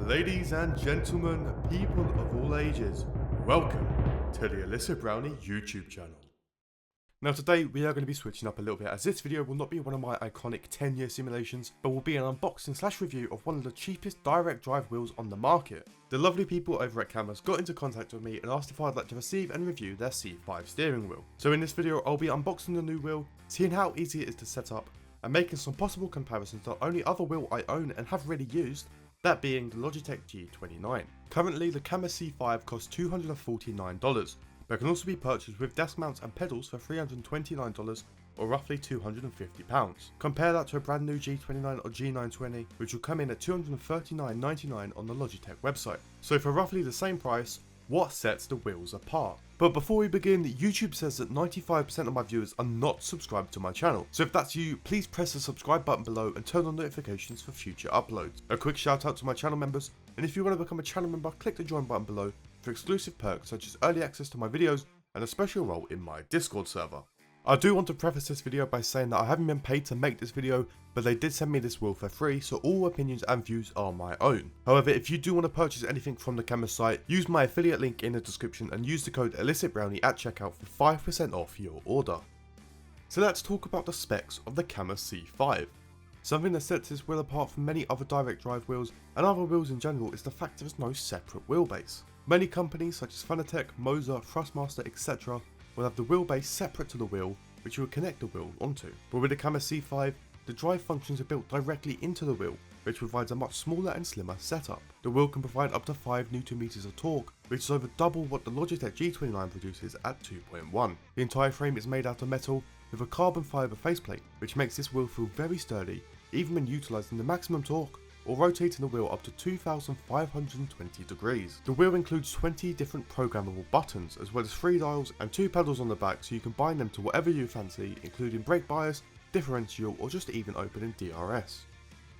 Ladies and gentlemen, people of all ages, welcome to the Alyssa Brownie YouTube channel. Now today we are going to be switching up a little bit, as this video will not be one of my iconic 10-year simulations, but will be an unboxing slash review of one of the cheapest direct drive wheels on the market. The lovely people over at Cammus got into contact with me and asked if I'd like to receive and review their C5 steering wheel. So in this video I'll be unboxing the new wheel, seeing how easy it is to set up, and making some possible comparisons to the only other wheel I own and have really used, that being the Logitech G29. Currently the Cammus C5 costs $249, but can also be purchased with desk mounts and pedals for $329 or roughly £250. Compare that to a brand new G29 or G920, which will come in at $239.99 on the Logitech website. So for roughly the same price, what sets the wheels apart? But before we begin, YouTube says that 95% of my viewers are not subscribed to my channel. So if that's you, please press the subscribe button below and turn on notifications for future uploads. A quick shout out to my channel members, and if you want to become a channel member, click the join button below for exclusive perks such as early access to my videos and a special role in my Discord server. I do want to preface this video by saying that I haven't been paid to make this video, but they did send me this wheel for free, so all opinions and views are my own. However, if you do want to purchase anything from the Cammus site, use my affiliate link in the description and use the code IllicitBrownie at checkout for 5% off your order. So let's talk about the specs of the Cammus C5. Something that sets this wheel apart from many other direct drive wheels and other wheels in general is the fact there is no separate wheelbase. Many companies such as Fanatec, Moser, Thrustmaster, etc. will have the wheelbase separate to the wheel, which you will connect the wheel onto. But with the Cammus C5, the drive functions are built directly into the wheel, which provides a much smaller and slimmer setup. The wheel can provide up to 5 Nm of torque, which is over double what the Logitech G29 produces at 2.1. The entire frame is made out of metal with a carbon fibre faceplate, which makes this wheel feel very sturdy, even when utilising the maximum torque or rotating the wheel up to 2,520 degrees. The wheel includes 20 different programmable buttons, as well as 3 dials and 2 pedals on the back, so you can bind them to whatever you fancy, including brake bias, differential, or just even opening DRS.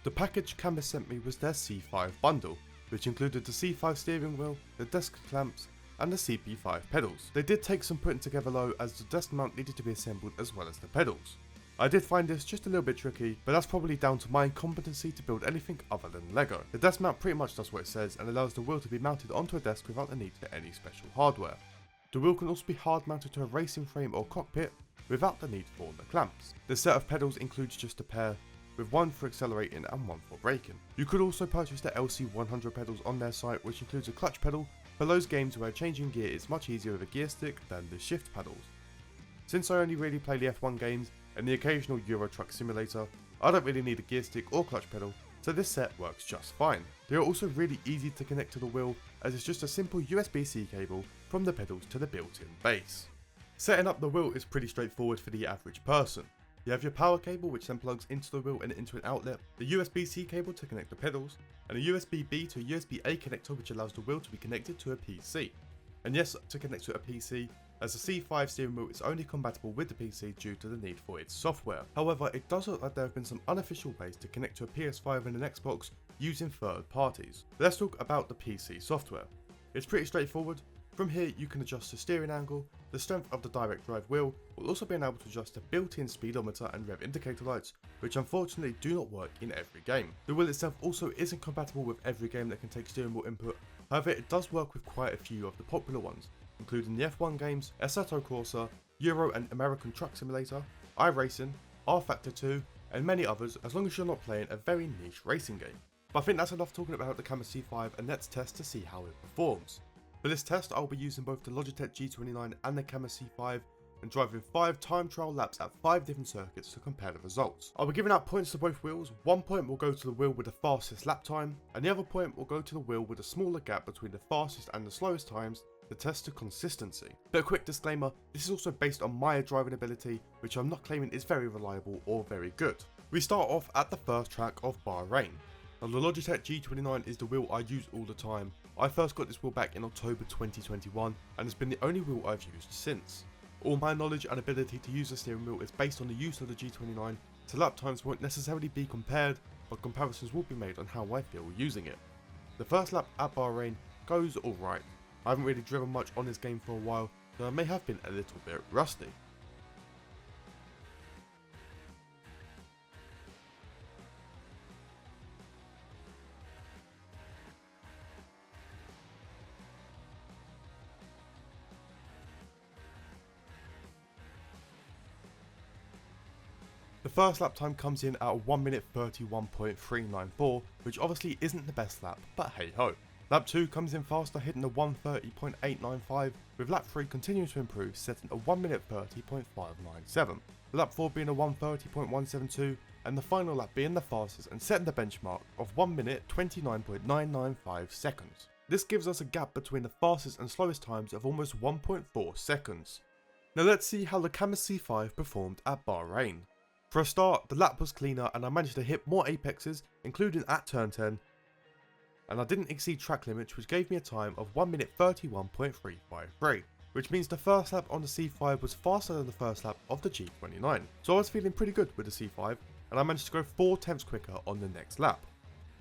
The package Cammus sent me was their C5 bundle, which included the C5 steering wheel, the desk clamps, and the CP5 pedals. They did take some putting together though, as the desk mount needed to be assembled as well as the pedals. I did find this just a little bit tricky, but that's probably down to my incompetency to build anything other than Lego. The desk mount pretty much does what it says and allows the wheel to be mounted onto a desk without the need for any special hardware. The wheel can also be hard mounted to a racing frame or cockpit without the need for the clamps. The set of pedals includes just a pair, with one for accelerating and one for braking. You could also purchase the LC100 pedals on their site, which includes a clutch pedal for those games where changing gear is much easier with a gear stick than the shift pedals. Since I only really play the F1 games and the occasional Euro Truck Simulator, I don't really need a gear stick or clutch pedal, so this set works just fine. They are also really easy to connect to the wheel, as it's just a simple USB-C cable from the pedals to the built-in base. Setting up the wheel is pretty straightforward for the average person. You have your power cable, which then plugs into the wheel and into an outlet, the USB-C cable to connect the pedals, and a USB-B to a USB-A connector which allows the wheel to be connected to a PC. And yes, to connect to a PC, as the C5 steering wheel is only compatible with the PC due to the need for its software. However, it does look like there have been some unofficial ways to connect to a PS5 and an Xbox using third parties. Let's talk about the PC software. It's pretty straightforward. From here you can adjust the steering angle, the strength of the direct drive wheel, while also being able to adjust the built-in speedometer and rev indicator lights, which unfortunately do not work in every game. The wheel itself also isn't compatible with every game that can take steering wheel input, however it does work with quite a few of the popular ones, including the F1 games, Assetto Corsa, Euro and American Truck Simulator, iRacing, R-Factor 2, and many others, as long as you're not playing a very niche racing game. But I think that's enough talking about the Cammus C5, and let's test to see how it performs. For this test I'll be using both the Logitech G29 and the Cammus C5 and driving 5 time trial laps at 5 different circuits to compare the results. I'll be giving out points to both wheels. 1 point will go to the wheel with the fastest lap time, and the other point will go to the wheel with a smaller gap between the fastest and the slowest times to test the consistency. But a quick disclaimer, this is also based on my driving ability, which I'm not claiming is very reliable or very good. We start off at the first track of Bahrain. Now the Logitech G29 is the wheel I use all the time. I first got this wheel back in October 2021 and it's been the only wheel I've used since. All my knowledge and ability to use the steering wheel is based on the use of the G29, so lap times won't necessarily be compared, but comparisons will be made on how I feel using it. The first lap at Bahrain goes alright. I haven't really driven much on this game for a while, so I may have been a little bit rusty. The first lap time comes in at 1 minute 31.394, which obviously isn't the best lap, but hey ho. Lap 2 comes in faster, hitting a 1:30.895, with lap 3 continuing to improve, setting a 1 minute 30.597, lap 4 being a 1:30.172, and the final lap being the fastest and setting the benchmark of 1 minute 29.995 seconds. This gives us a gap between the fastest and slowest times of almost 1.4 seconds. Now let's see how the Cammus C5 performed at Bahrain. For a start, the lap was cleaner and I managed to hit more apexes, including at turn 10, and I didn't exceed track limits, which gave me a time of 1 minute 31.353, which means the first lap on the C5 was faster than the first lap of the G29, so I was feeling pretty good with the C5, and I managed to go 4 tenths quicker on the next lap.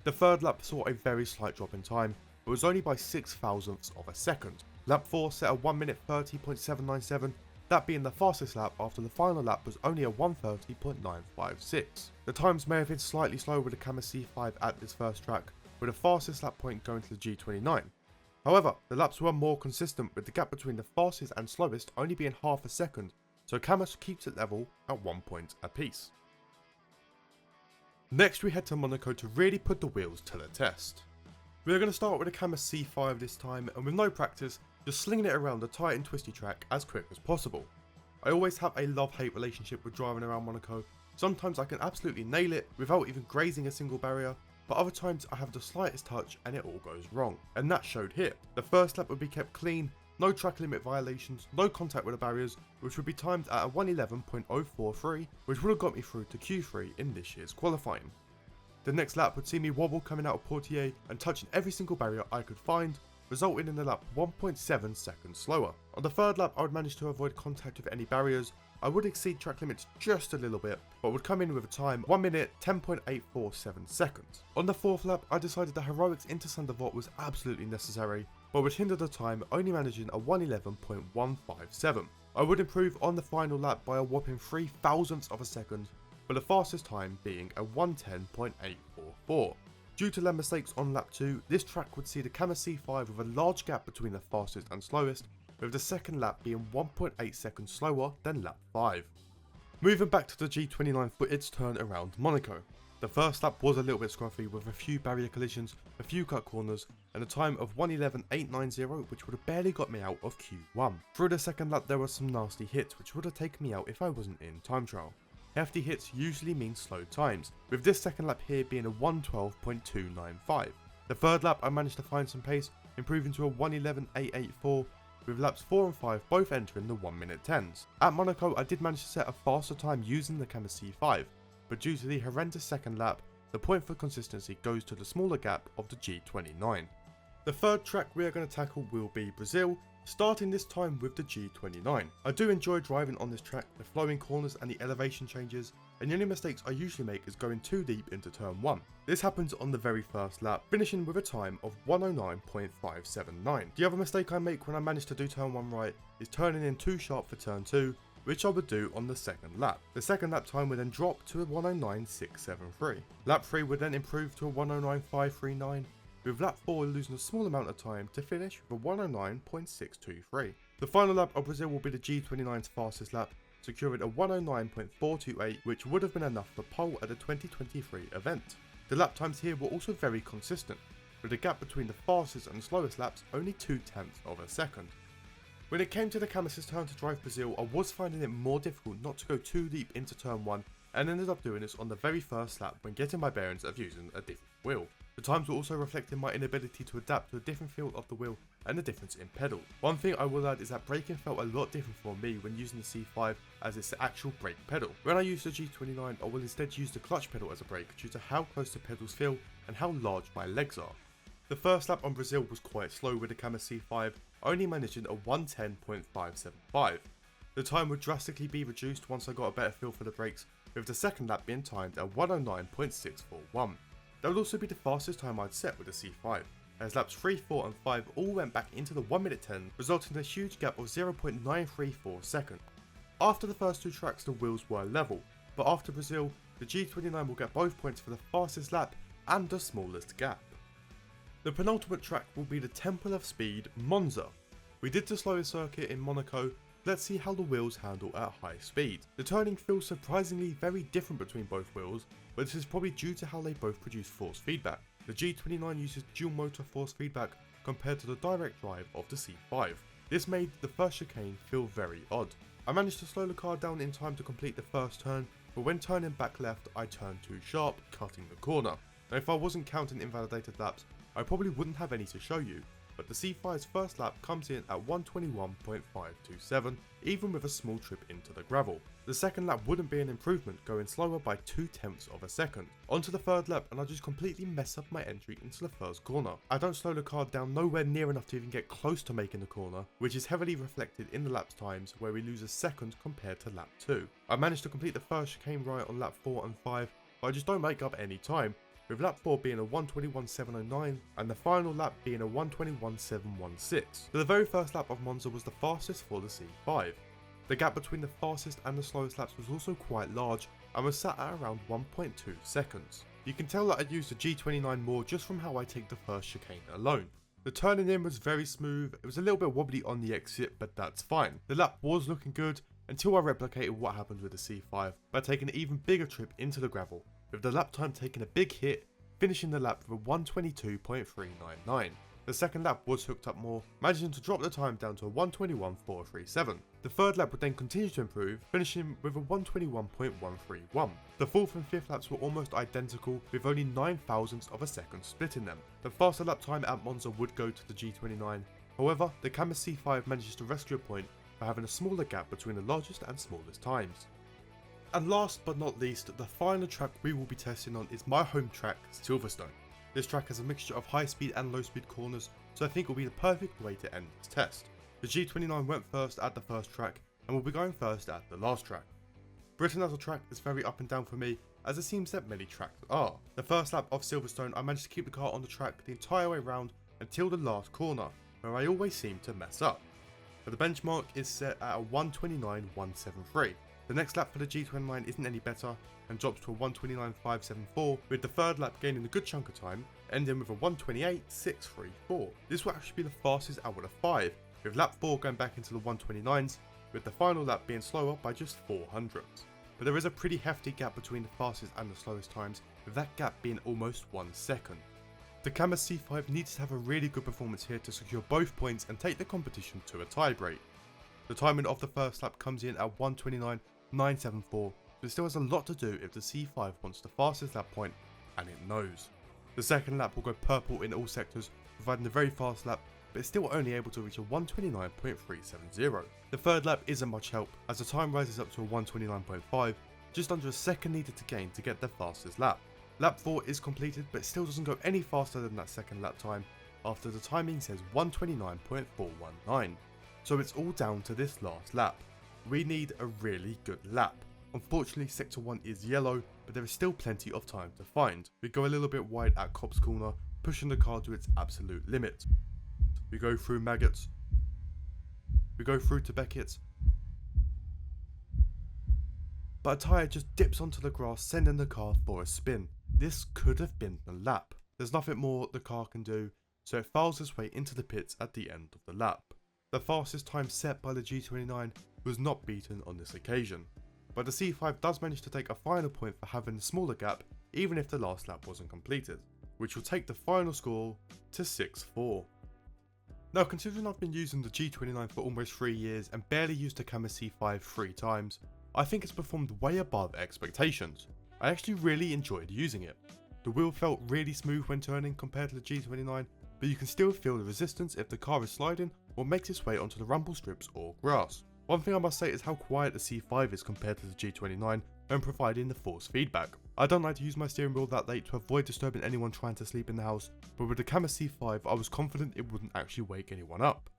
The third lap saw a very slight drop in time, but was only by 6 thousandths of a second. Lap 4 set a 1 minute 30.797, that being the fastest lap after the final lap was only a 1:30.956. The times may have been slightly slower with the Cammus C5 at this first track, with the fastest lap point going to the G29. However, the laps were more consistent, with the gap between the fastest and slowest only being half a second, so Cammus keeps it level at 1 point apiece. Next we head to Monaco to really put the wheels to the test. We are going to start with the Cammus C5 this time, and with no practice, just slinging it around the tight and twisty track as quick as possible. I always have a love-hate relationship with driving around Monaco. Sometimes I can absolutely nail it without even grazing a single barrier, but other times I have the slightest touch and it all goes wrong, and that showed here. The first lap would be kept clean, no track limit violations, no contact with the barriers, which would be timed at a 1:11.043, which would have got me through to Q3 in this year's qualifying. The next lap would see me wobble coming out of Portier and touching every single barrier I could find, resulting in the lap 1.7 seconds slower. On the third lap I would manage to avoid contact with any barriers. I would exceed track limits just a little bit, but would come in with a time 1 minute 10.847 seconds. On the fourth lap I decided the heroics into Sandoval was absolutely necessary, but would hinder the time, only managing a 1:11.157. I would improve on the final lap by a whopping 3 thousandths of a second, with the fastest time being a 1:10.844. Due to lane mistakes on lap 2, this track would see the Cammus C5 with a large gap between the fastest and slowest, with the second lap being 1.8 seconds slower than lap 5. Moving back to the G29 for its turn around Monaco. The first lap was a little bit scruffy with a few barrier collisions, a few cut corners, and a time of 1:11.890, which would have barely got me out of Q1. Through the second lap there were some nasty hits which would have taken me out if I wasn't in time trial. Hefty hits usually mean slow times, with this second lap here being a 1:12.295. The third lap I managed to find some pace, improving to a 1:11.884, with laps 4 and 5 both entering the 1 minute 10s. At Monaco I did manage to set a faster time using the Cammus C5, but due to the horrendous second lap, the point for consistency goes to the smaller gap of the G29. The third track we are going to tackle will be Brazil, starting this time with the G29. I do enjoy driving on this track, the flowing corners and the elevation changes, and the only mistakes I usually make is going too deep into turn 1. This happens on the very first lap, finishing with a time of 1:09.579. The other mistake I make when I manage to do turn 1 right is turning in too sharp for turn 2, which I would do on the second lap. The second lap time would then drop to a 1:09.673. Lap 3 would then improve to a 1:09.539, with lap 4 losing a small amount of time to finish with a 1:09.623. The final lap of Brazil will be the G29's fastest lap, securing a 1:09.428, which would have been enough for pole at the 2023 event. The lap times here were also very consistent, with the gap between the fastest and slowest laps only 2 tenths of a second. When it came to the Cammus' turn to drive Brazil, I was finding it more difficult not to go too deep into turn 1, and ended up doing this on the very first lap when getting my bearings of using a different wheel. The times were also reflecting my inability to adapt to a different feel of the wheel and the difference in pedal. One thing I will add is that braking felt a lot different for me when using the C5, as it's the actual brake pedal. When I use the G29 I will instead use the clutch pedal as a brake due to how close the pedals feel and how large my legs are. The first lap on Brazil was quite slow with the Cammus C5, only managing a 1:10.575. The time would drastically be reduced once I got a better feel for the brakes, with the second lap being timed at 1:09.641. That would also be the fastest time I'd set with the C5, as laps 3, 4 and 5 all went back into the 1 minute 10, resulting in a huge gap of 0.934 seconds. After the first 2 tracks the wheels were level, but after Brazil, the G29 will get both points for the fastest lap and the smallest gap. The penultimate track will be the Temple of Speed, Monza. We did the slowest circuit in Monaco, let's see how the wheels handle at high speed. The turning feels surprisingly very different between both wheels, but this is probably due to how they both produce force feedback. The G29 uses dual motor force feedback compared to the direct drive of the C5. This made the first chicane feel very odd. I managed to slow the car down in time to complete the first turn, but when turning back left I turned too sharp, cutting the corner. Now if I wasn't counting invalidated laps, I probably wouldn't have any to show you, but the C5's first lap comes in at 121.527, even with a small trip into the gravel. The second lap wouldn't be an improvement, going slower by 0.2 of a second. Onto the third lap and I just completely mess up my entry into the first corner. I don't slow the car down nowhere near enough to even get close to making the corner, which is heavily reflected in the lap times where we lose a second compared to lap 2. I managed to complete the first chicane right on lap 4 and 5, but I just don't make up any time, with lap 4 being a 121.709 and the final lap being a 121.716. So the very first lap of Monza was the fastest for the C5. The gap between the fastest and the slowest laps was also quite large and was sat at around 1.2 seconds. You can tell that I used the G29 more just from how I take the first chicane alone. The turning in was very smooth, it was a little bit wobbly on the exit, but that's fine. The lap was looking good until I replicated what happened with the C5 by taking an even bigger trip into the gravel, with the lap time taking a big hit, finishing the lap with a 122.399. The second lap was hooked up more, managing to drop the time down to a 121.437. The third lap would then continue to improve, finishing with a 121.131. The fourth and fifth laps were almost identical, with only 9 thousandths of a second splitting them. The faster lap time at Monza would go to the G29, however the Cammus C5 manages to rescue a point by having a smaller gap between the largest and smallest times. And last but not least, the final track we will be testing on is my home track, Silverstone. This track has a mixture of high speed and low speed corners, so I think it will be the perfect way to end this test. The G29 went first at the first track and will be going first at the last track. Britain as a track is very up and down for me, as it seems that many tracks are. The first lap of Silverstone I managed to keep the car on the track the entire way round until the last corner, where I always seem to mess up. But the benchmark is set at a 129.173. The next lap for the G29 isn't any better and drops to a 129.574, with the third lap gaining a good chunk of time, ending with a 128.634. This will actually be the fastest out of the 5, with lap 4 going back into the 129s, with the final lap being slower by just 400. But there is a pretty hefty gap between the fastest and the slowest times, with that gap being almost 1 second. The Cammus C5 needs to have a really good performance here to secure both points and take the competition to a tiebreak. The timing of the first lap comes in at 129.974, but it still has a lot to do if the C5 wants the fastest lap point, and it knows. The second lap will go purple in all sectors, providing a very fast lap, but it's still only able to reach a 129.370. The third lap isn't much help, as the time rises up to a 129.5, just under a second needed to gain to get the fastest lap. Lap 4 is completed, but it still doesn't go any faster than that second lap time, after the timing says 129.419. So it's all down to this last lap. We need a really good lap. Unfortunately, sector 1 is yellow, but there is still plenty of time to find. We go a little bit wide at Cops Corner, pushing the car to its absolute limit. We go through Maggots. We go through to Beckett's. But a tyre just dips onto the grass, sending the car for a spin. This could have been the lap. There's nothing more the car can do, so it files its way into the pits at the end of the lap. The fastest time set by the G29 was not beaten on this occasion, but the C5 does manage to take a final point for having a smaller gap even if the last lap wasn't completed, which will take the final score to 6-4. Now, considering I've been using the G29 for almost 3 years and barely used the Cammus C5 3 times, I think it's performed way above expectations. I actually really enjoyed using it. The wheel felt really smooth when turning compared to the G29, but you can still feel the resistance if the car is sliding or makes its way onto the rumble strips or grass. One thing I must say is how quiet the C5 is compared to the G29 when providing the force feedback. I don't like to use my steering wheel that late to avoid disturbing anyone trying to sleep in the house, but with the Cammus C5 I was confident it wouldn't actually wake anyone up.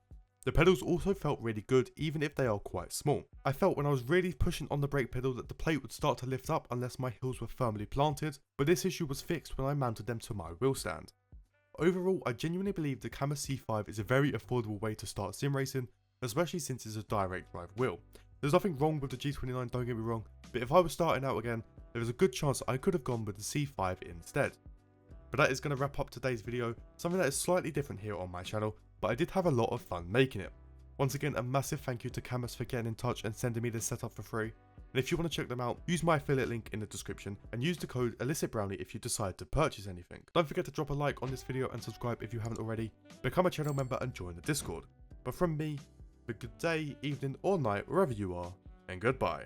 The pedals also felt really good even if they are quite small. I felt when I was really pushing on the brake pedal that the plate would start to lift up unless my heels were firmly planted, but this issue was fixed when I mounted them to my wheel stand. Overall, I genuinely believe the Cammus C5 is a very affordable way to start sim racing, especially since it's a direct drive wheel. There's nothing wrong with the G29, don't get me wrong, but if I was starting out again, there is a good chance I could have gone with the C5 instead. But that is going to wrap up today's video, something that is slightly different here on my channel, but I did have a lot of fun making it. Once again, a massive thank you to Cammus for getting in touch and sending me this setup for free. And if you want to check them out, use my affiliate link in the description and use the code IllicitBrownie if you decide to purchase anything. Don't forget to drop a like on this video and subscribe if you haven't already. Become a channel member and join the Discord. But from me, a good day, evening or night wherever you are, and goodbye.